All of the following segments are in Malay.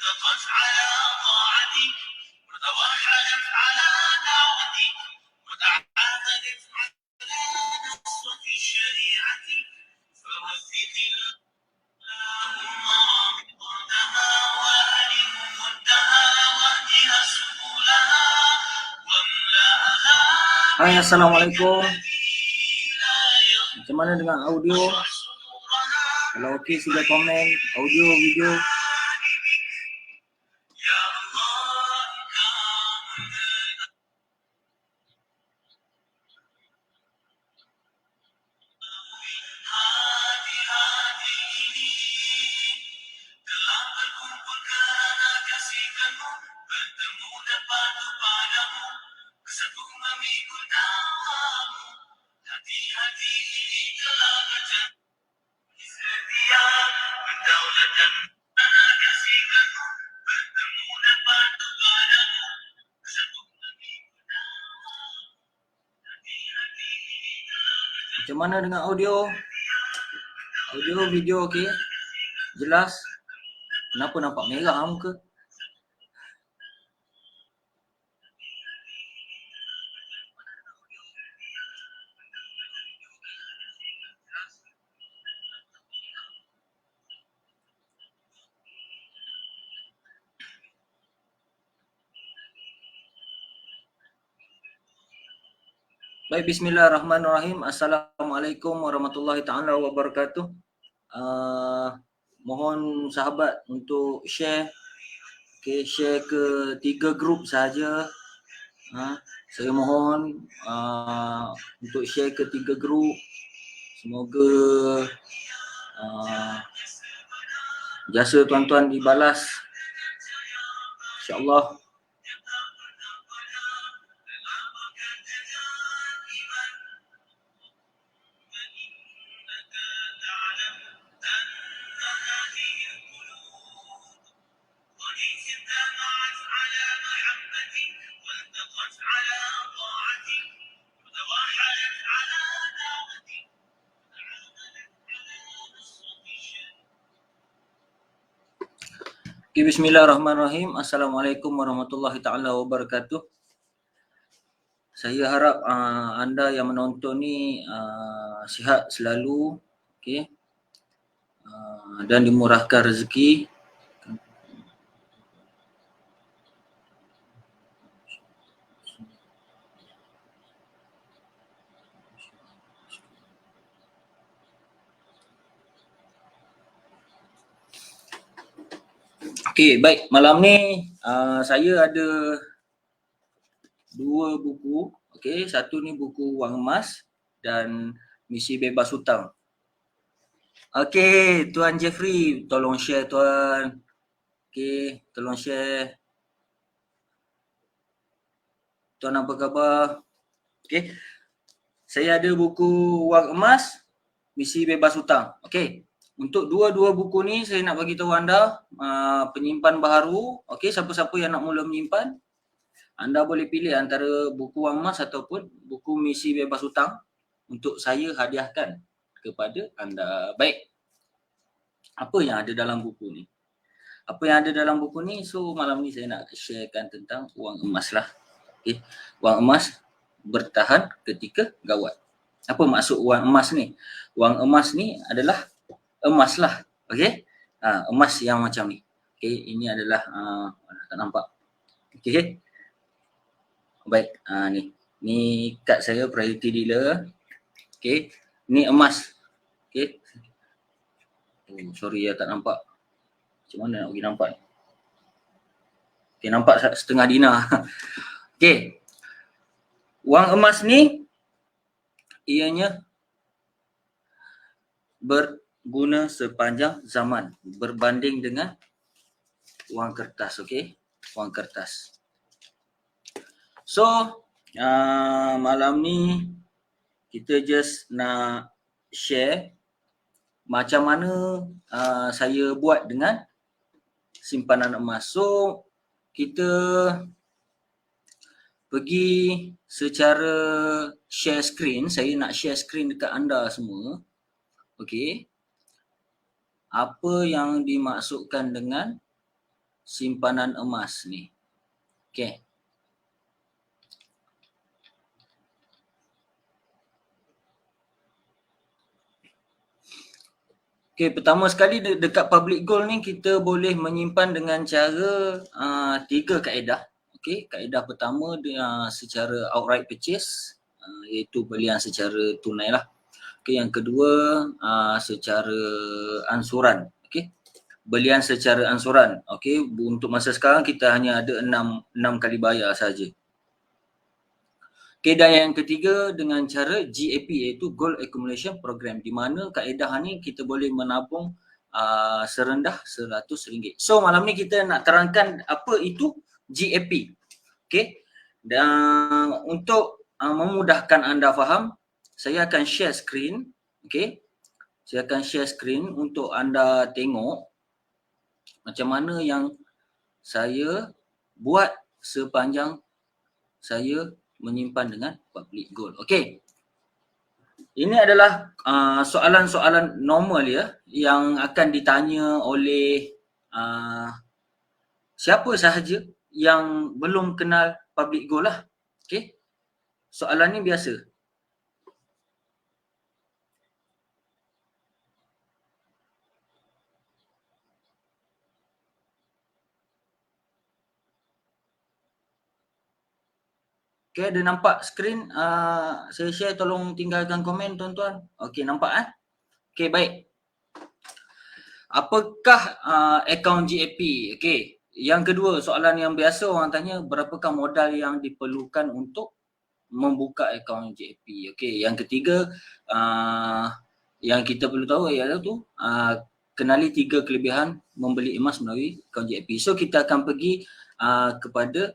Hai, assalamualaikum. Macam mana dengan audio? Kalau okey sila komen audio, video. Macam mana dengan audio? Audio, video okey? Jelas? Kenapa nampak merah muka? Baik, bismillahirrahmanirrahim. Assalamualaikum warahmatullahi ta'ala wabarakatuh. Mohon sahabat untuk share. Okay, share ke 3 grup saja. Saya mohon untuk share ke 3 grup. Semoga jasa tuan-tuan dibalas, insyaAllah. Okay, bismillahirrahmanirrahim. Assalamualaikum warahmatullahi ta'ala wabarakatuh. Saya harap anda yang menonton ni sihat selalu, okay, dan dimurahkan rezeki. Okay, baik. Malam ni saya ada 2 buku. Okay, satu ni buku Wang Emas dan Misi Bebas Hutang. Okay, Tuan Jeffrey, tolong share Tuan. Okay, tolong share. Tuan apa khabar? Okay, saya ada buku Wang Emas, Misi Bebas Hutang. Okay, untuk dua-dua buku ni saya nak bagi tahu anda penyimpan baharu. Okay, siapa-siapa yang nak mula menyimpan, anda boleh pilih antara buku Wang Emas ataupun buku Misi Bebas Hutang untuk saya hadiahkan kepada anda. Baik, apa yang ada dalam buku ni? Apa yang ada dalam buku ni? So malam ni saya nak sharekan tentang wang emas lah. Okay. Wang emas bertahan ketika gawat. Apa maksud wang emas ni? Wang emas ni adalah emas lah. Okay. Emas yang macam ni. Okay. Ini adalah tak nampak. Okay. Baik. Ni. Ni kad saya priority dealer. Okay. Ni emas. Okay. Oh, sorry ya tak nampak. Macam mana nak pergi nampak? Okay, nampak setengah dina. Okay. Wang emas ni ianya berguna sepanjang zaman berbanding dengan wang kertas. Okay. Wang kertas. So, malam ni kita just nak share macam mana saya buat dengan simpanan emas. So, kita pergi secara share screen. Saya nak share screen dekat anda semua. Okey. Apa yang dimaksudkan dengan simpanan emas ni. Okey. Okey, pertama sekali dekat public gold ni kita boleh menyimpan dengan cara 3 kaedah. Okey, kaedah pertama dia secara outright purchase, iaitu belian secara tunai lah. Okey, yang kedua secara ansuran. Okey, belian secara ansuran. Okey, untuk masa sekarang kita hanya ada 6 kali bayar saja. Okay, dan yang ketiga dengan cara GAP, iaitu Gold Accumulation Program, di mana kaedah ni kita boleh menabung serendah RM100. So malam ni kita nak terangkan apa itu GAP. Okay, dan untuk memudahkan anda faham, saya akan share screen. Okay, saya akan share screen untuk anda tengok macam mana yang saya buat sepanjang saya menyimpan dengan public gold. Okey. Ini adalah soalan-soalan normal ya yang akan ditanya oleh siapa sahaja yang belum kenal public gold lah. Okey. Soalan ni biasa. Okay, ada nampak skrin? Saya share, tolong tinggalkan komen tuan-tuan. Okay, nampak Okay, baik. Apakah akaun GAP? Okay, yang kedua, soalan yang biasa orang tanya, berapakah modal yang diperlukan untuk membuka akaun GAP? Okay, yang ketiga, yang kita perlu tahu ialah tu, kenali 3 kelebihan membeli emas melalui akaun GAP. So, kita akan pergi kepada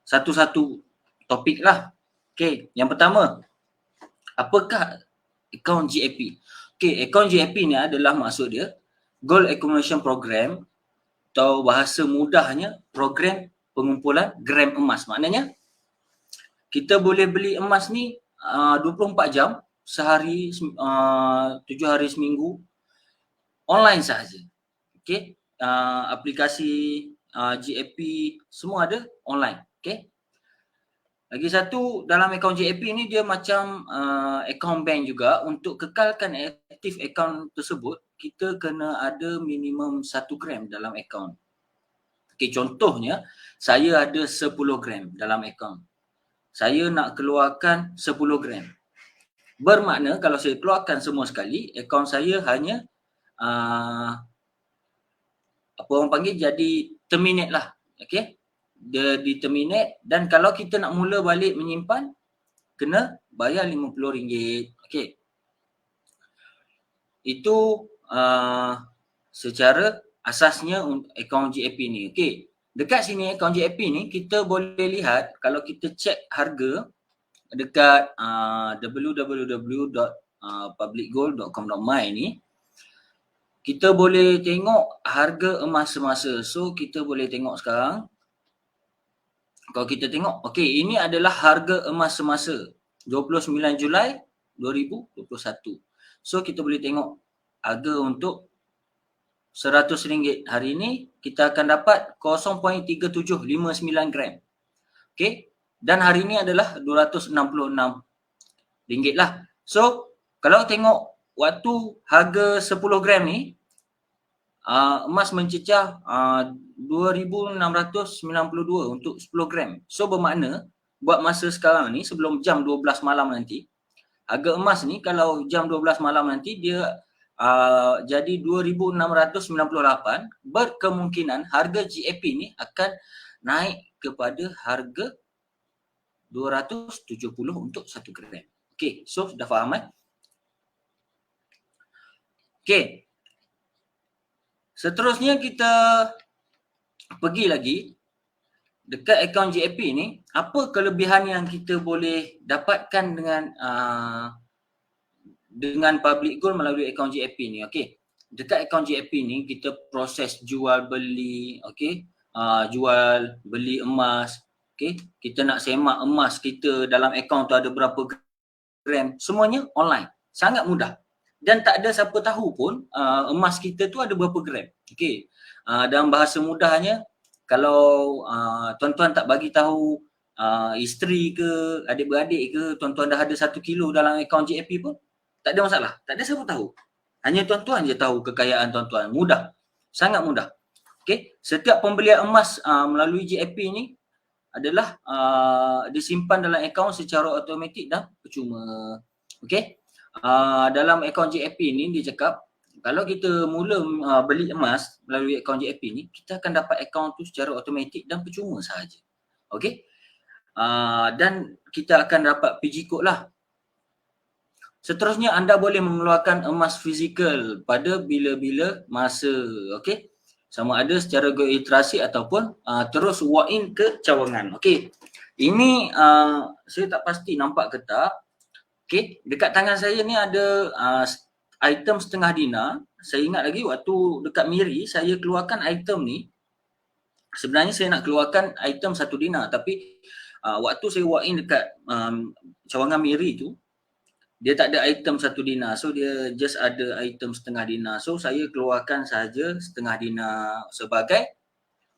satu-satu topik lah. Okay, yang pertama, apakah akaun GAP? Okay, akaun GAP ni adalah maksud dia Gold Accumulation Program, atau bahasa mudahnya program pengumpulan gram emas. Maknanya kita boleh beli emas ni 24 jam sehari, 7 hari seminggu online sahaja. Okay, aplikasi GAP semua ada online. Okay. Lagi satu, dalam akaun GAP ni dia macam akaun bank juga. Untuk kekalkan aktif akaun tersebut, kita kena ada minimum 1 gram dalam akaun. Okay, contohnya, saya ada 10 gram dalam akaun. Saya nak keluarkan 10 gram. Bermakna kalau saya keluarkan semua sekali, akaun saya hanya apa orang panggil, jadi terminate lah. Okay. Dia di-terminate, dan kalau kita nak mula balik menyimpan, kena bayar RM50. Okey. Itu secara asasnya akaun GAP ni. Okey. Dekat sini akaun GAP ni kita boleh lihat, kalau kita cek harga dekat www.publicgold.com.my ni, kita boleh tengok harga emas semasa. So kita boleh tengok sekarang. Kalau kita tengok, okey, ini adalah harga emas semasa 29 Julai 2021. So kita boleh tengok harga untuk RM100 hari ini, kita akan dapat 0.3759 gram. Okey, dan hari ini adalah RM266 lah. So kalau tengok waktu harga 10 gram ni, emas mencecah 2,692 untuk 10 gram. So bermakna buat masa sekarang ni, sebelum jam 12 malam nanti, harga emas ni kalau jam 12 malam nanti dia jadi 2,698, berkemungkinan harga GAP ni akan naik kepada harga 270 untuk 1 gram. Okey, so dah faham Okey. Seterusnya kita pergi lagi dekat akaun GAP ni, apa kelebihan yang kita boleh dapatkan dengan public gold melalui akaun GAP ni. Okey, dekat akaun GAP ni kita proses jual beli, okey, jual beli emas. Okey, kita nak semak emas kita dalam akaun tu ada berapa gram, semuanya online, sangat mudah. Dan tak ada siapa tahu pun emas kita tu ada berapa gram. Okey, dalam bahasa mudahnya, kalau tuan-tuan tak bagi tahu isteri ke, adik-beradik ke, tuan-tuan dah ada 1 kilo dalam akaun JAP pun tak ada masalah. Tak ada siapa tahu. Hanya tuan-tuan je tahu kekayaan tuan-tuan. Mudah. Sangat mudah. Okey, setiap pembelian emas melalui JAP ni adalah disimpan dalam akaun secara automatik dan percuma. Okey. Dalam akaun JAP ni dia cakap kalau kita mula beli emas melalui akaun JAP ni, kita akan dapat akaun tu secara automatik dan percuma sahaja. Okey. Dan kita akan dapat PG code lah. Seterusnya anda boleh mengeluarkan emas fizikal pada bila-bila masa. Okey. Sama ada secara geoiterasi ataupun terus walk in ke cawangan. Okey. Ini saya tak pasti nampak ke tak. Okey, dekat tangan saya ni ada item setengah dinar. Saya ingat lagi waktu dekat Miri saya keluarkan item ni. Sebenarnya saya nak keluarkan item 1 dinar, tapi waktu saya walk in dekat cawangan Miri tu, dia tak ada item 1 dinar. So dia just ada item setengah dinar. So saya keluarkan saja setengah dinar sebagai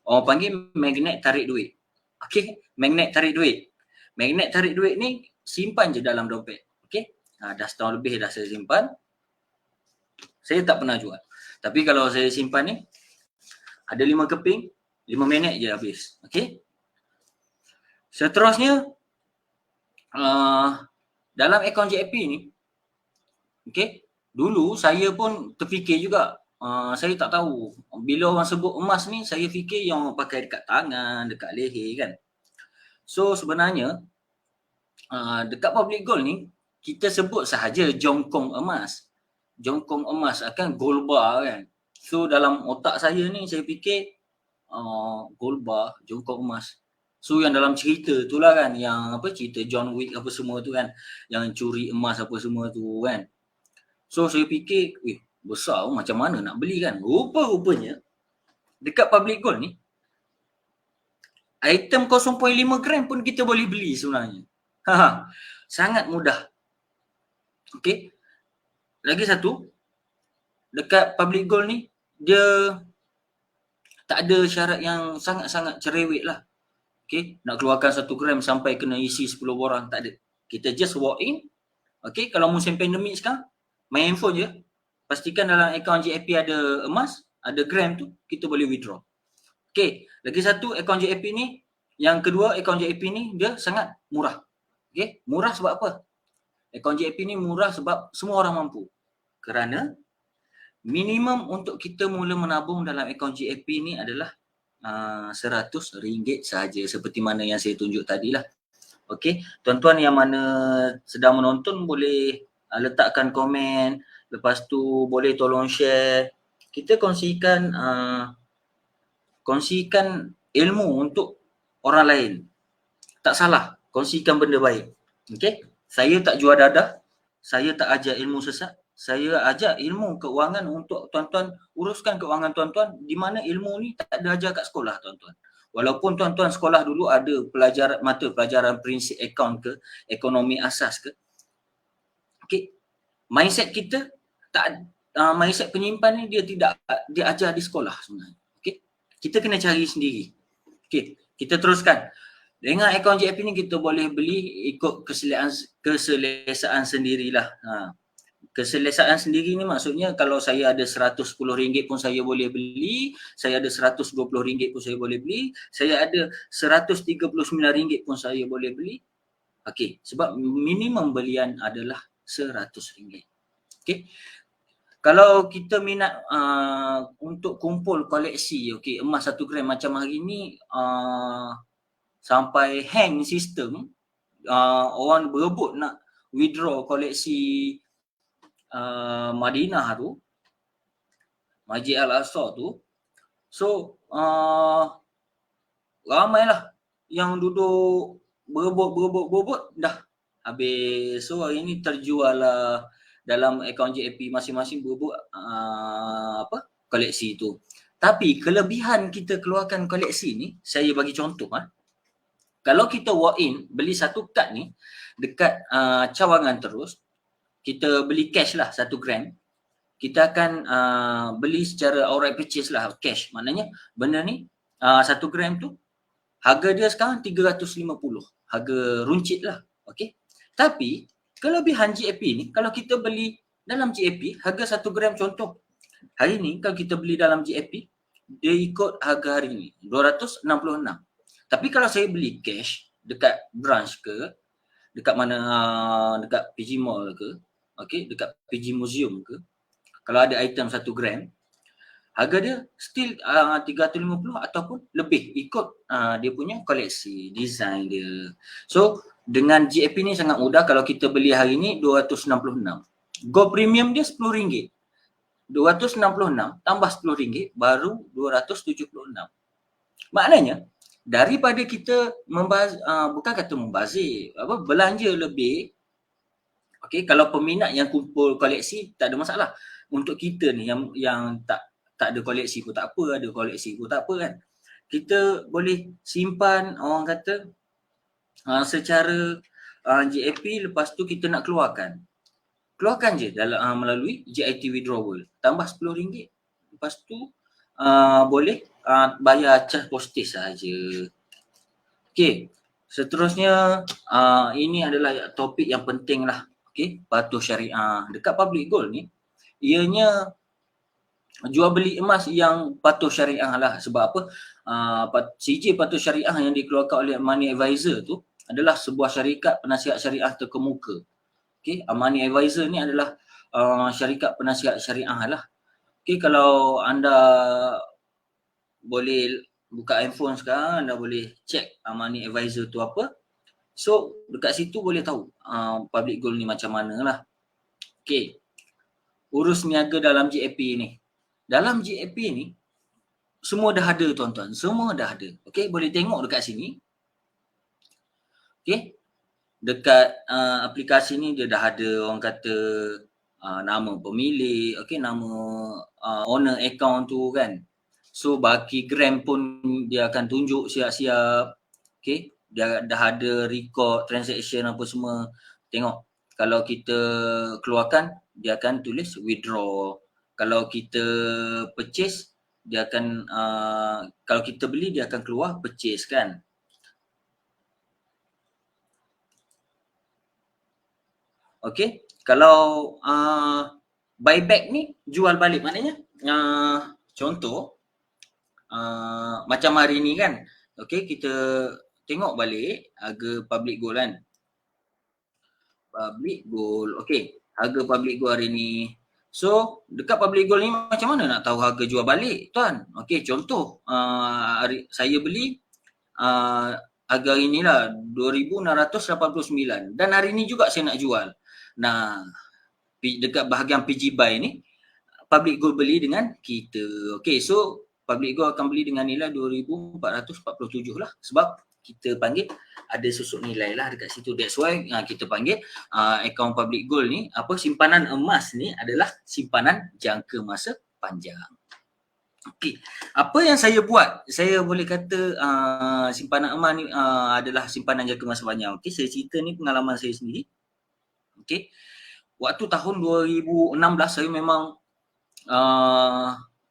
orang panggil magnet tarik duit. Okey, magnet tarik duit. Magnet tarik duit ni simpan je dalam dompet. Okey. Dah setahun lebih dah saya simpan. Saya tak pernah jual. Tapi kalau saya simpan ni ada 5 keping, 5 minit je habis. Okey. Seterusnya dalam akaun JAP ni, okey, dulu saya pun terfikir juga, saya tak tahu. Bila orang sebut emas ni, saya fikir yang orang pakai dekat tangan, dekat leher kan. So sebenarnya dekat public gold ni, kita sebut sahaja jongkong emas. Jongkong emas akan gold bar kan. So dalam otak saya ni, saya fikir gold bar, jongkong emas. So yang dalam cerita tu lah kan, yang apa, cerita John Wick apa semua tu kan, yang curi emas apa semua tu kan. So saya fikir, besar macam mana nak beli kan. Rupa-rupanya dekat public gold ni, item 0.5 gram pun kita boleh beli sebenarnya. Sangat mudah. Okey. Lagi satu, dekat public gold ni, dia tak ada syarat yang sangat-sangat cerewet lah. Okay, nak keluarkan 1 gram sampai kena isi 10 borang, tak ada. Kita just walk in. Okay, kalau musim pandemik sekarang, main handphone je. Pastikan dalam akaun JAP ada emas, ada gram tu, kita boleh withdraw. Okay, lagi satu akaun JAP ni, yang kedua akaun JAP ni dia sangat murah. Okay, murah sebab apa? Akaun JAP ni murah sebab semua orang mampu. Kerana minimum untuk kita mula menabung dalam akaun JAP ni adalah RM100 sahaja, seperti mana yang saya tunjuk tadi lah. Okey, tuan-tuan yang mana sedang menonton boleh letakkan komen, lepas tu boleh tolong share. Kita kongsikan ilmu untuk orang lain. Tak salah, kongsikan benda baik. Okey, saya tak jual dadah, saya tak ajar ilmu sesat. Saya ajar ilmu keuangan untuk tuan-tuan uruskan keuangan tuan-tuan, di mana ilmu ni tak ada ajar kat sekolah tuan-tuan. Walaupun tuan-tuan sekolah dulu ada mata pelajaran prinsip akaun ke, ekonomi asas ke. Okey. Mindset kita tak mindset penyimpan ni dia tidak diajar di sekolah sebenarnya. Okey. Kita kena cari sendiri. Okey, kita teruskan. Dengan akaun JAP ni kita boleh beli ikut keselesaan sendirilah. Keselesaan sendiri ni maksudnya kalau saya ada RM110 pun saya boleh beli, saya ada RM120 pun saya boleh beli, saya ada RM139 pun saya boleh beli. Okey, sebab minimum belian adalah RM100. Okey. Kalau kita minat untuk kumpul koleksi, okey, emas 1 gram macam hari ni sampai hang sistem, orang berebut nak withdraw koleksi Madinah tu, Masjid Al-Aqsa tu. So ramailah yang duduk berebut dah habis. So hari ni terjual lah dalam akaun JAP masing-masing berebut koleksi tu. Tapi kelebihan kita keluarkan koleksi ni, saya bagi contoh kalau kita walk in beli 1 kad ni dekat cawangan terus, kita beli cash lah 1 gram. kita akan beli secara outright purchase lah, cash. Maknanya benda ni 1 gram tu harga dia sekarang 350, harga runcit lah. Okay. Tapi kelebihan GAP ni, kalau kita beli dalam GAP, harga 1 gram contoh hari ni, kalau kita beli dalam GAP, dia ikut harga hari ni 266. Tapi kalau saya beli cash dekat branch ke, dekat mana, dekat PG Mall ke, okay, dekat PG Museum ke, kalau ada item 1 gram, harga dia still 350 ataupun lebih ikut dia punya koleksi, design dia. So dengan GAP ni sangat mudah. Kalau kita beli hari ni 266. Gold premium dia RM10. 266 tambah RM10 baru 276. Maknanya daripada kita bukan kata membazir, belanja lebih. Okay, kalau peminat yang kumpul koleksi tak ada masalah. Untuk kita ni yang tak ada koleksi pun tak apa, ada koleksi pun tak apa kan. Kita boleh simpan, orang kata secara GAP, lepas tu kita nak keluarkan je dalam melalui GIT withdrawal, tambah RM10. Lepas tu boleh bayar charge postage saja. Okay, seterusnya ini adalah topik yang penting lah. Okay, patuh syariah. Dekat public gold ni, ianya jual beli emas yang patuh syariah lah. Sebab apa? CJ patuh syariah yang dikeluarkan oleh Money Advisor tu adalah sebuah syarikat penasihat syariah terkemuka. Okay, Money Advisor ni adalah syarikat penasihat syariah lah. Okay, kalau anda boleh buka handphone sekarang, anda boleh check Money Advisor tu apa. So dekat situ boleh tahu public gold ni macam mana lah. Okay, urus niaga dalam GAP ni. Dalam GAP ni semua dah ada tuan-tuan, semua dah ada. Okay, boleh tengok dekat sini. Okay, dekat aplikasi ni dia dah ada, orang kata nama pemilik, okay, nama owner account tu kan. So baki gram pun dia akan tunjuk siap-siap. Okay, dia dah ada record transaction apa semua. Tengok, kalau kita keluarkan dia akan tulis withdraw. Kalau kita purchase dia akan kalau kita beli dia akan keluar purchase kan. Okay, kalau buyback ni jual balik, maknanya contoh macam hari ni kan. Okay, kita tengok balik harga public gold kan. Public gold, okay, harga public gold hari ni. So dekat public gold ni macam mana nak tahu harga jual balik tuan? Okay, contoh saya beli harga hari ni lah 2,689 dan hari ni juga saya nak jual. Nah, dekat bahagian PG buy ni public gold beli dengan kita. Okay, so public gold akan beli dengan nilai 2,447 lah, sebab kita panggil ada susuk nilai lah dekat situ. That's why kita panggil akaun public gold ni, simpanan emas ni adalah simpanan jangka masa panjang. Okay, apa yang saya buat, saya boleh kata simpanan emas ni adalah simpanan jangka masa panjang. Okay, saya cerita ni pengalaman saya sendiri. Okay, waktu tahun 2016 saya memang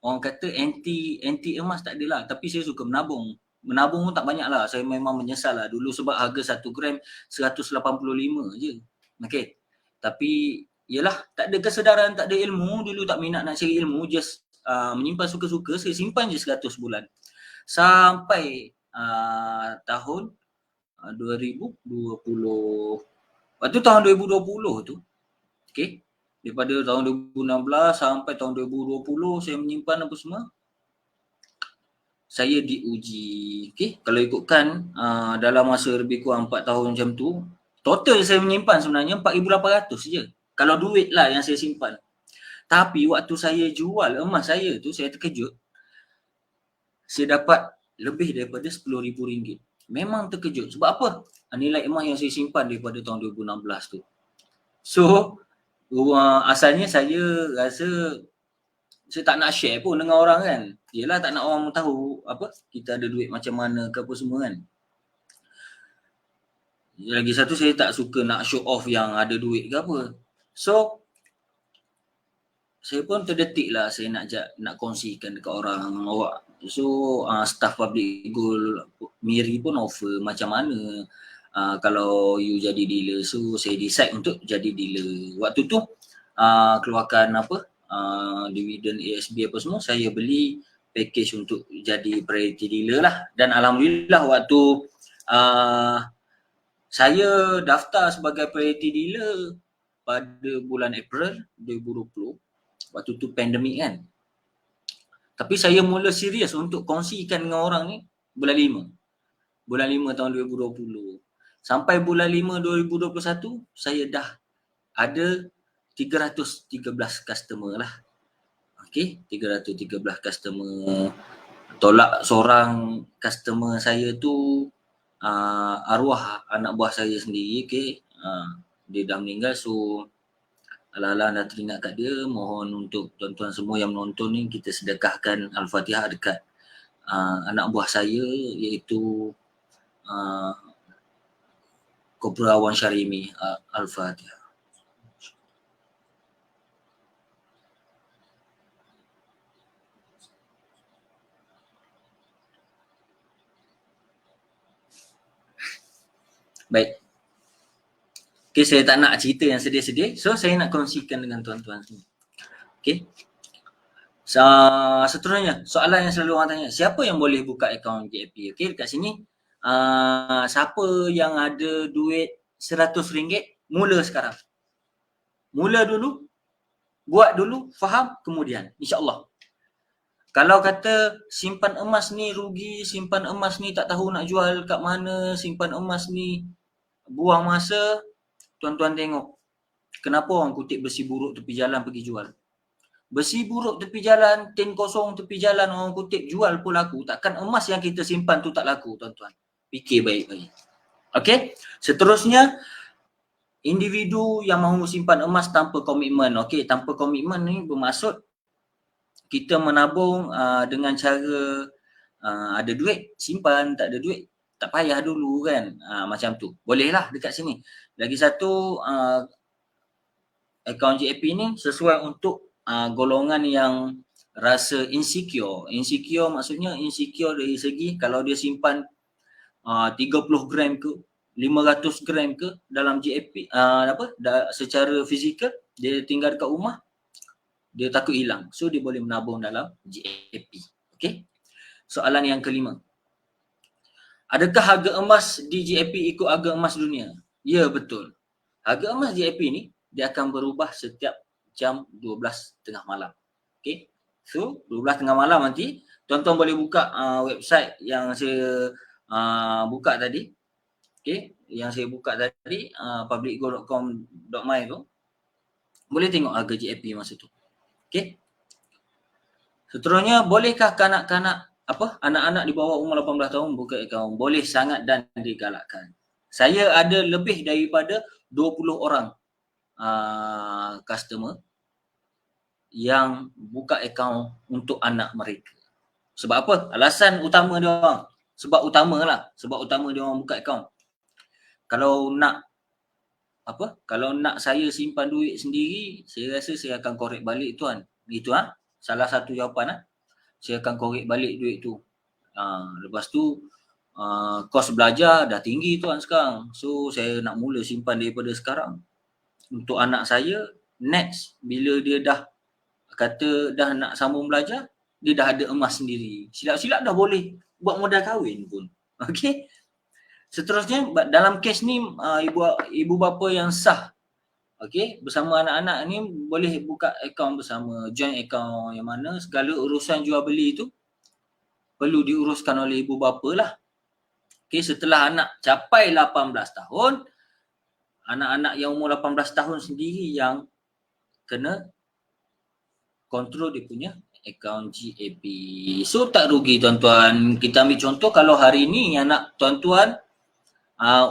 orang kata anti emas tak adalah, tapi saya suka menabung pun tak banyak lah. Saya memang menyesal lah dulu sebab harga 1 gram 185 je. Okay, tapi yelah, tak ada kesedaran, tak ada ilmu. Dulu tak minat nak cari ilmu, just menyimpan suka-suka. Saya simpan je 100 bulan sampai tahun 2020. Waktu tahun 2020 tu, okay, daripada tahun 2016 sampai tahun 2020 saya menyimpan apa semua, saya diuji. Okay, kalau ikutkan dalam masa lebih kurang 4 tahun macam tu, total saya menyimpan sebenarnya 4,800 je. Kalau duit lah yang saya simpan. Tapi waktu saya jual emas saya tu, saya terkejut. Saya dapat lebih daripada RM10,000. Memang terkejut. Sebab apa? Nilai emas yang saya simpan daripada tahun 2016 tu. So, asalnya saya rasa saya tak nak share pun dengan orang kan. Yelah, tak nak orang tahu kita ada duit macam mana ke apa semua kan. Lagi satu, saya tak suka nak show off yang ada duit ke apa. So saya pun terdetik lah saya nak kongsikan dekat orang awak. So staff Public Gold Miri pun offer macam mana kalau you jadi dealer. So saya decide untuk jadi dealer. Waktu tu keluarkan dividen ASB apa semua, saya beli package untuk jadi priority dealer lah. Dan alhamdulillah waktu saya daftar sebagai priority dealer pada bulan April 2020, waktu tu pandemik kan. Tapi saya mula serius untuk kongsikan dengan orang ni bulan 5. Bulan 5 tahun 2020. Sampai bulan 5 2021, saya dah ada 313 customer lah. Okay, 313 customer. Tolak seorang customer saya tu arwah anak buah saya sendiri, okay. Dia dah meninggal, so ala-ala dah teringat kat dia, mohon untuk tuan-tuan semua yang menonton ni kita sedekahkan Al-Fatihah dekat anak buah saya iaitu Kopra Wan Syarimi. Al-Fatihah. Baik. Okay, saya tak nak cerita yang sedih-sedih. So, saya nak kongsikan dengan tuan-tuan semua. Okay. Seterusnya, soalan yang selalu orang tanya, siapa yang boleh buka akaun JAP? Okay, dekat sini, siapa yang ada duit RM100, mula sekarang. Mula dulu, buat dulu, faham, kemudian. InsyaAllah. Kalau kata simpan emas ni rugi, simpan emas ni tak tahu nak jual kat mana, simpan emas ni buang masa, tuan-tuan tengok kenapa orang kutip besi buruk tepi jalan pergi jual. Besi buruk tepi jalan, tin kosong tepi jalan orang kutip jual pun laku. Takkan emas yang kita simpan tu tak laku, tuan-tuan. Fikir baik-baik. Okey, seterusnya individu yang mahu simpan emas tanpa komitmen. Okey, tanpa komitmen ni bermaksud kita menabung dengan cara ada duit simpan, tak ada duit tak payah dulu kan, macam tu. Bolehlah dekat sini. Lagi satu, akaun JAP ni sesuai untuk golongan yang rasa insecure. Insecure maksudnya insecure dari segi kalau dia simpan 30 gram ke 500 gram ke dalam JAP secara fizikal, dia tinggal dekat rumah, dia takut hilang. So dia boleh menabung dalam JAP. Okey. Soalan yang kelima. Adakah harga emas di JAP ikut harga emas dunia? Ya, betul. Harga emas JAP ni dia akan berubah setiap jam 12 tengah malam. Okey. So 12 tengah malam nanti tuan-tuan boleh buka website yang saya buka tadi. Okey, yang saya buka tadi publicgo.com.my tu. Boleh tengok harga JAP masa tu. Okey. Seterusnya, bolehkah kanak-kanak anak-anak di bawah umur 18 tahun buka akaun? Boleh sangat dan digalakkan. Saya ada lebih daripada 20 orang customer yang buka akaun untuk anak mereka. Sebab apa? Alasan utama dia orang. Sebab utama dia orang buka akaun. Kalau nak saya simpan duit sendiri, saya rasa saya akan korek balik tuan. Itu salah satu jawapan saya akan korek balik duit tu. Lepas tu kos belajar dah tinggi tuan sekarang. So saya nak mula simpan daripada sekarang. Untuk anak saya, next bila dia dah kata dah nak sambung belajar, dia dah ada emas sendiri. Silap-silap dah boleh buat modal kahwin pun. Okey. Seterusnya dalam kes ni ibu bapa yang sah, okey, bersama anak-anak ni boleh buka akaun bersama, joint account yang mana segala urusan jual beli tu perlu diuruskan oleh ibu bapa lah. Okey, setelah anak capai 18 tahun, anak-anak yang umur 18 tahun sendiri yang kena kontrol dia punya akaun JAP. So tak rugi tuan-tuan. Kita ambil contoh kalau hari ni anak tuan-tuan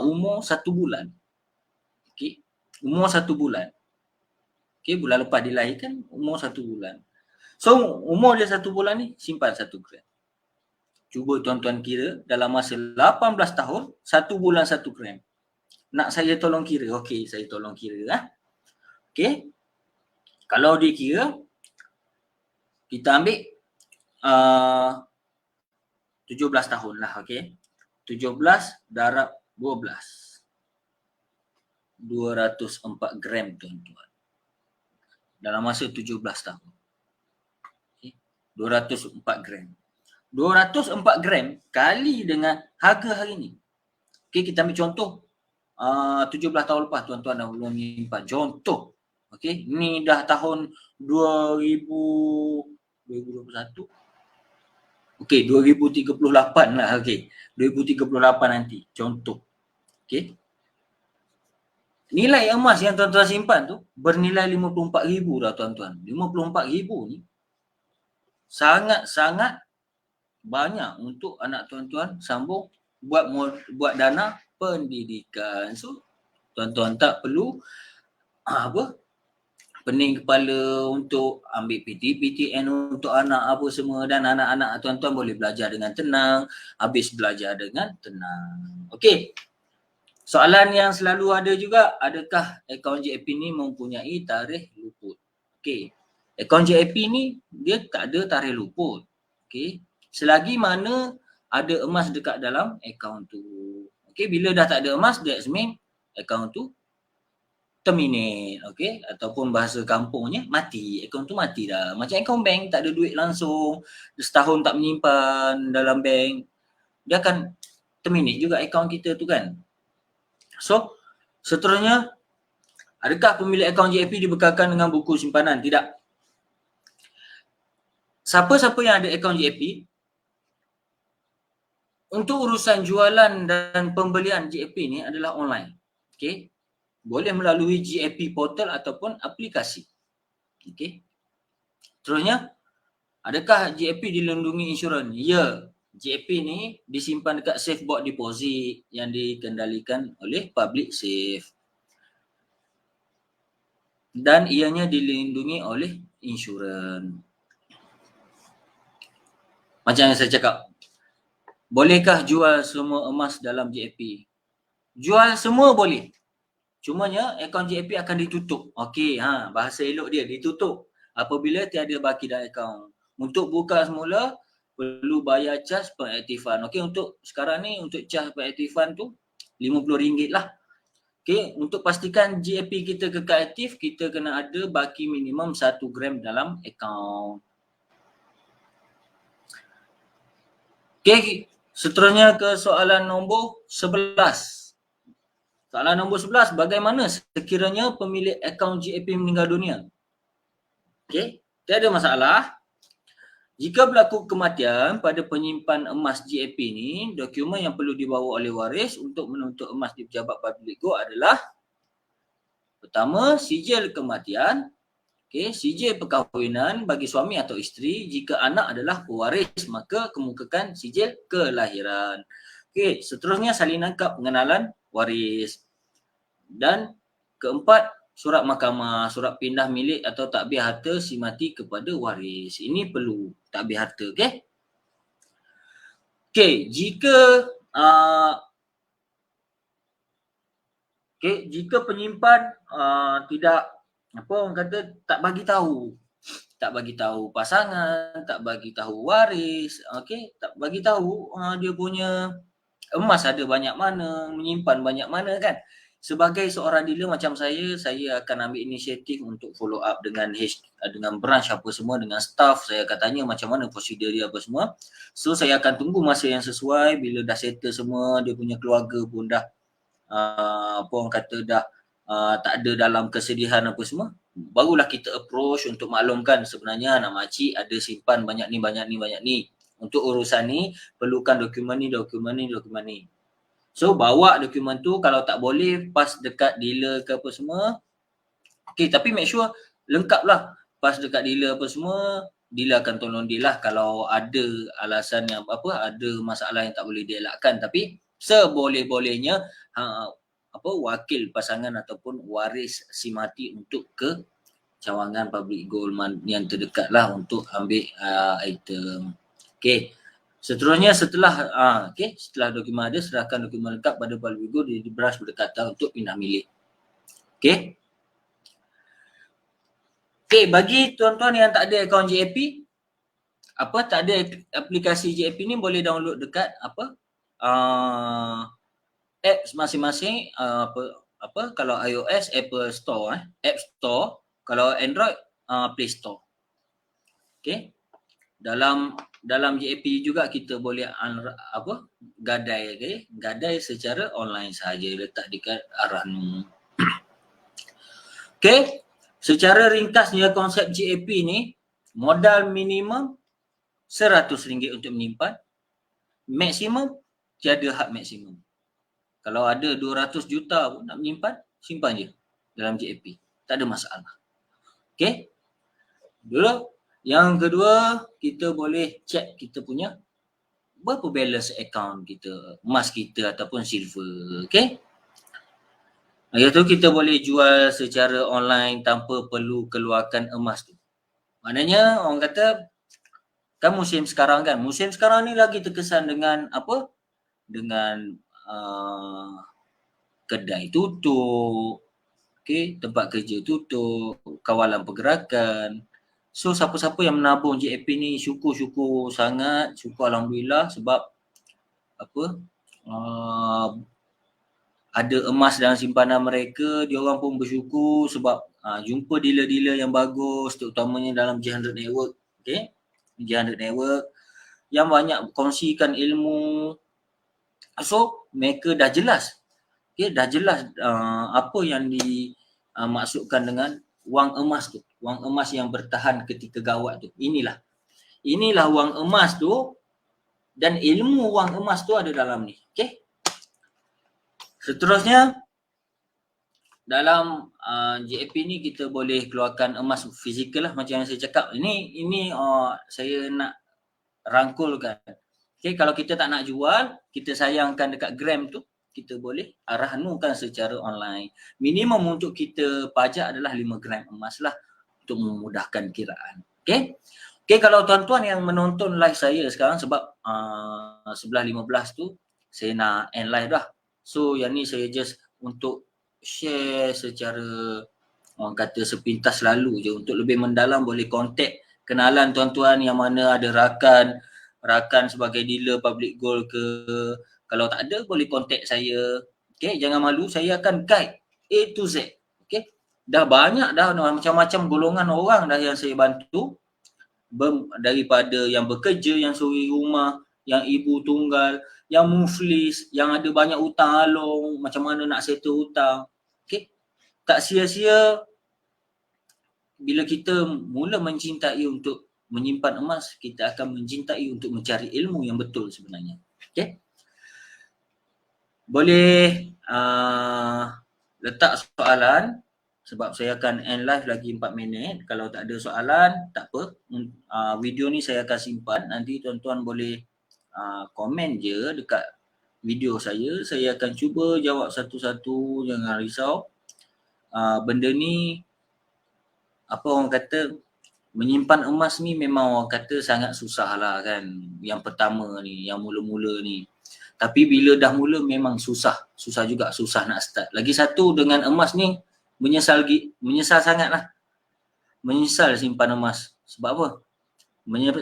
umur 1 bulan. Okey, umur 1 bulan. Okey, bulan lepas dilahirkan, umur 1 bulan. So umur dia 1 bulan ni simpan 1 gram. Cuba tuan-tuan kira dalam masa 18 tahun, 1 bulan 1 gram. Nak saya tolong kira? Okey, saya tolong kira. Okey. Kalau dia kira, Kita ambil 17 tahun lah, okey. 17 darab 12. 204 gram tuan-tuan. Dalam masa 17 tahun. Okay. 204 gram. 204 gram kali dengan harga hari ni. Okey, kita ambil contoh 17 tahun lepas tuan-tuan dah belum menyimpan. Contoh. Okey, ni dah tahun 2021. Okey, 2038 lah. Okey, 2038 nanti. Contoh. Okey. Nilai emas yang tuan-tuan simpan tu bernilai 54,000 dah tuan-tuan. 54,000 ni sangat-sangat banyak untuk anak tuan-tuan sambung buat dana pendidikan. So, tuan-tuan tak perlu pening kepala untuk ambil PTN untuk anak apa semua, dan anak-anak tuan-tuan boleh belajar dengan tenang, habis belajar dengan tenang. Okey. Soalan yang selalu ada juga, adakah akaun JAP ni mempunyai tarikh luput? Okey. Akaun JAP ni dia tak ada tarikh luput. Okey. Selagi mana ada emas dekat dalam akaun tu. Okey, bila dah tak ada emas, that means akaun tu terminate, okey, ataupun bahasa kampungnya mati. Akaun tu mati dah. Macam akaun bank, tak ada duit langsung, setahun tak menyimpan dalam bank, dia akan terminate juga akaun kita tu kan. So, seterusnya, adakah pemilik akaun JAP dibekalkan dengan buku simpanan? Tidak. Siapa-siapa yang ada akaun JAP, untuk urusan jualan dan pembelian JAP ni adalah online. Okey. Boleh melalui JAP portal ataupun aplikasi. Okey. Seterusnya, adakah JAP dilindungi insurans? Ya. JAP ni disimpan dekat safe box deposit yang dikendalikan oleh public safe. Dan ianya dilindungi oleh insurans. Macam yang saya cakap, bolehkah jual semua emas dalam JAP? Jual semua boleh. Cumanya akaun JAP akan ditutup. Okey, bahasa elok dia ditutup apabila tiada baki dalam akaun. Untuk buka semula perlu bayar cas pengaktifan. Okey, untuk sekarang ni untuk cas pengaktifan tu RM50 lah. Okey, untuk pastikan JAP kita kekal aktif, kita kena ada baki minimum 1 gram dalam akaun. Okey, seterusnya ke soalan nombor 11. Soalan nombor 11, bagaimana sekiranya pemilik akaun JAP meninggal dunia? Okey, tiada masalah. Jika berlaku kematian pada penyimpan emas JAP ni, dokumen yang perlu dibawa oleh waris untuk menuntut emas di pejabat public good adalah pertama, sijil kematian, sijil perkahwinan bagi suami atau isteri. Jika anak adalah pewaris, maka kemukakan sijil kelahiran. Seterusnya salinan kad pengenalan waris. Dan keempat, surat mahkamah, surat pindah milik atau takbir harta si mati kepada waris. Ini perlu takbir harta, jika penyimpan tidak tak bagi tahu pasangan, tak bagi tahu waris, tak bagi tahu dia punya emas ada banyak mana, menyimpan banyak mana kan. Sebagai seorang dealer macam saya akan ambil inisiatif untuk follow up dengan branch apa semua, dengan staff. Saya akan tanya macam mana prosedur dia apa semua. So saya akan tunggu masa yang sesuai, bila dah settle semua, dia punya keluarga pun dah tak ada dalam kesedihan apa semua, barulah kita approach untuk maklumkan sebenarnya anak makcik ada simpan banyak ni. Untuk urusan ni perlukan dokumen ni. So bawa dokumen tu, kalau tak boleh pas dekat dealer ke apa semua. Tapi make sure lengkap lah. Pas dekat dealer apa semua, dealer akan tolong dia lah kalau ada alasan yang ada masalah yang tak boleh dielakkan. Tapi seboleh-bolehnya wakil pasangan ataupun waris si mati untuk ke cawangan public gold yang terdekat lah untuk ambil item. Seterusnya setelah dokumen ada, serahkan dokumen lengkap pada public gold di branch berdekatan untuk pindah milik. Bagi tuan-tuan yang tak ada akaun JAP, Apa, tak ada aplikasi JAP ni boleh download dekat apa apps masing-masing, apa kalau iOS Apple Store, App Store, kalau Android Play Store. Okey. Dalam JAP juga kita boleh gadai, okey, gadai secara online saja, letak dekat Aranu. Okey, secara ringkasnya konsep JAP ni, modal minimum RM100 untuk menyimpan, maksimum tiada had maksimum. Kalau ada 200 juta pun nak menyimpan, simpan je dalam JAP, tak ada masalah. Okey, dulu. Yang kedua, kita boleh check kita punya berapa balance account kita, emas kita ataupun silver. Okey, iaitu kita boleh jual secara online tanpa perlu keluarkan emas tu. Maknanya orang kata kan musim sekarang ni lagi terkesan dengan apa? Dengan kedai tutup, okey, tempat kerja tutup, kawalan pergerakan. So siapa-siapa yang menabung JAP ni syukur sangat, syukur alhamdulillah sebab apa? Ada emas dalam simpanan mereka, dia orang pun bersyukur sebab jumpa dealer-dealer yang bagus, terutamanya dalam J100 Network, okey? J100 Network yang banyak kongsikan ilmu. So mereka dah jelas, okey, dah jelas apa yang dimaksudkan dengan wang emas tu, wang emas yang bertahan ketika gawat tu. Inilah wang emas tu, dan ilmu wang emas tu ada dalam ni. Okey. Seterusnya, dalam JAP ni kita boleh keluarkan emas fizikal lah, macam yang saya cakap. Ini saya nak rangkulkan. Okey, kalau kita tak nak jual, kita sayangkan dekat gram tu, kita boleh rahnukan secara online. Minimum untuk kita pajak adalah 5 gram emas lah untuk memudahkan kiraan. Okey. Okey, kalau tuan-tuan yang menonton live saya sekarang sebab 11.15 tu saya nak end live dah. So yang ni saya just untuk share secara orang kata sepintas lalu je. Untuk lebih mendalam boleh contact kenalan tuan-tuan yang mana ada rakan sebagai dealer public gold ke. Kalau tak ada boleh contact saya. Okey, jangan malu, saya akan guide A to Z. Okey. Dah banyak dah macam-macam golongan orang dah yang saya bantu. Daripada yang bekerja, yang suri rumah, yang ibu tunggal, yang muflis, yang ada banyak hutang along, macam mana nak settle hutang. Okey. Tak sia-sia bila kita mula mencintai untuk menyimpan emas, kita akan mencintai untuk mencari ilmu yang betul sebenarnya. Okey. Boleh letak soalan sebab saya akan end live lagi 4 minit. Kalau tak ada soalan, tak apa. Video ni saya akan simpan. Nanti tuan-tuan boleh komen je dekat video saya. Saya akan cuba jawab satu-satu, jangan risau. Benda ni, apa orang kata, menyimpan emas ni memang orang kata sangat susah lah kan. Yang pertama ni, yang mula-mula ni. Tapi bila dah mula memang susah juga, susah nak start. Lagi satu dengan emas ni, menyesal sangat lah. Menyesal simpan emas. Sebab apa?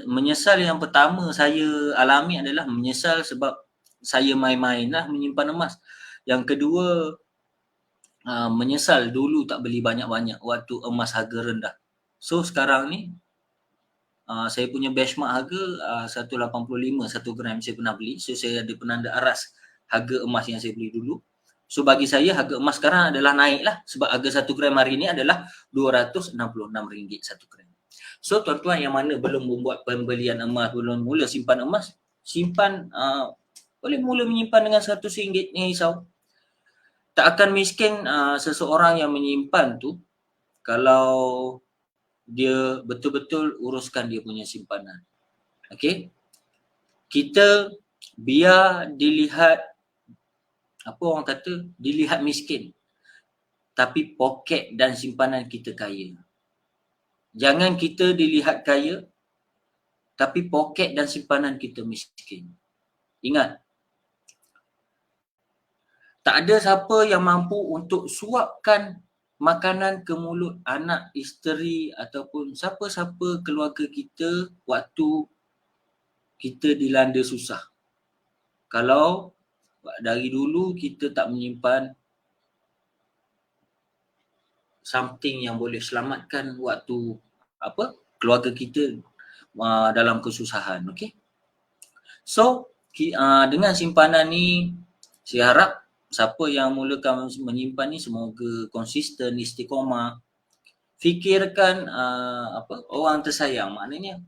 Menyesal yang pertama saya alami adalah menyesal sebab saya main-main lah menyimpan emas. Yang kedua, menyesal dulu tak beli banyak-banyak waktu emas harga rendah. So sekarang ni, saya punya benchmark harga 185 1 gram saya pernah beli. So saya ada penanda aras harga emas yang saya beli dulu. So bagi saya harga emas sekarang adalah naik lah sebab harga 1 gram hari ni adalah RM266 1 gram. So tuan-tuan yang mana belum membuat pembelian emas, belum mula simpan emas, simpan, boleh mula menyimpan dengan RM100, jangan risau. Tak akan miskin seseorang yang menyimpan tu kalau dia betul-betul uruskan dia punya simpanan. Okey. Kita biar dilihat, apa orang kata, dilihat miskin. Tapi poket dan simpanan kita kaya. Jangan kita dilihat kaya, tapi poket dan simpanan kita miskin. Ingat, tak ada siapa yang mampu untuk suapkan makanan ke mulut anak, isteri ataupun siapa-siapa keluarga kita waktu kita dilanda susah. Kalau dari dulu kita tak menyimpan something yang boleh selamatkan waktu keluarga kita dalam kesusahan, okey. So dengan simpanan ni, saya harap siapa yang mulakan menyimpan ni semoga konsisten, istiqamah. Fikirkan orang tersayang, maknanya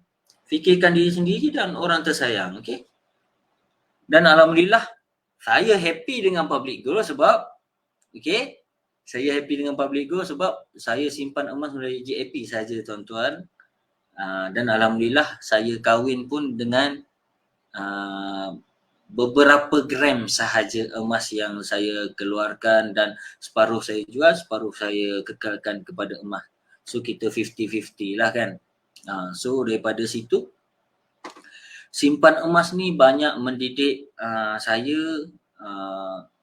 fikirkan diri sendiri dan orang tersayang, okey. Dan alhamdulillah saya happy dengan Public Gold sebab saya happy dengan Public Gold sebab saya simpan emas melalui JAP saja, tuan-tuan. Dan alhamdulillah saya kahwin pun dengan beberapa gram sahaja emas yang saya keluarkan, dan separuh saya jual, separuh saya kekalkan kepada emas. So kita 50-50 lah kan. So daripada situ, simpan emas ni banyak mendidik saya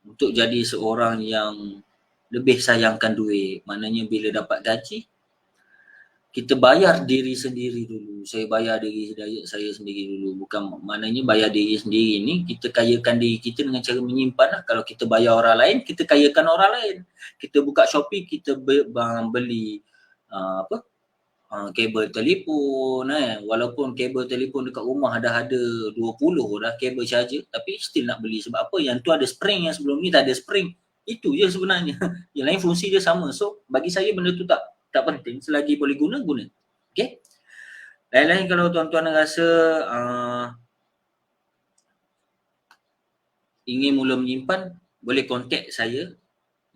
untuk jadi seorang yang lebih sayangkan duit. Maknanya bila dapat gaji, kita bayar diri sendiri dulu. Saya bayar diri saya sendiri dulu. Bukan maknanya bayar diri sendiri ni, kita kayakan diri kita dengan cara menyimpan lah. Kalau kita bayar orang lain, kita kayakan orang lain. Kita buka Shopee, kita beli kabel telefon. Walaupun kabel telefon dekat rumah dah ada 20 dah kabel charger, tapi still nak beli. Sebab apa? Yang tu ada spring, yang sebelum ni tak ada spring. Itu je sebenarnya. Yang lain fungsi dia sama. So bagi saya benda tu tak penting, selagi boleh guna. Okay. Lain-lain kalau tuan-tuan rasa ingin mula menyimpan, boleh kontak saya,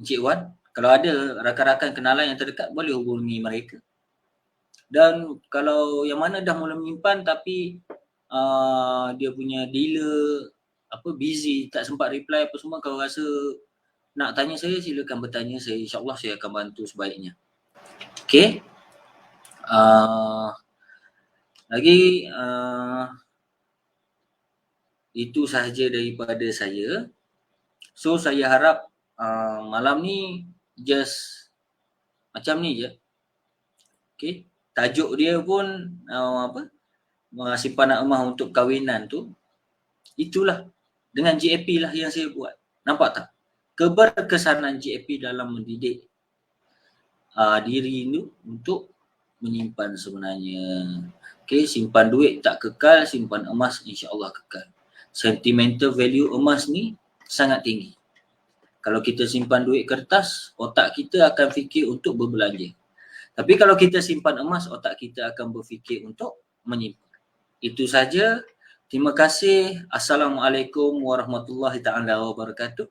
Encik Wan. Kalau ada rakan-rakan kenalan yang terdekat, boleh hubungi mereka. Dan kalau yang mana dah mula menyimpan tapi dia punya dealer busy, tak sempat reply apa semua, kalau rasa nak tanya saya, silakan bertanya saya. InsyaAllah saya akan bantu sebaiknya. Okay. Lagi itu sahaja daripada saya. So saya harap malam ni just macam ni je. Okay. Tajuk dia pun simpanan emas untuk kahwinan tu, itulah dengan JAP lah yang saya buat. Nampak tak? Keberkesanan JAP dalam mendidik diri ni untuk menyimpan sebenarnya. Okay, simpan duit tak kekal, simpan emas insya-Allah kekal. Sentimental value emas ni sangat tinggi. Kalau kita simpan duit kertas, otak kita akan fikir untuk berbelanja. Tapi kalau kita simpan emas, otak kita akan berfikir untuk menyimpan. Itu saja. Terima kasih. Assalamualaikum warahmatullahi taala wabarakatuh.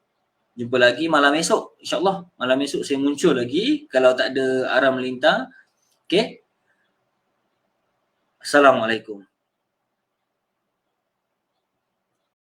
Jumpa lagi malam esok. InsyaAllah malam esok saya muncul lagi kalau tak ada arah melintang. Okay. Assalamualaikum.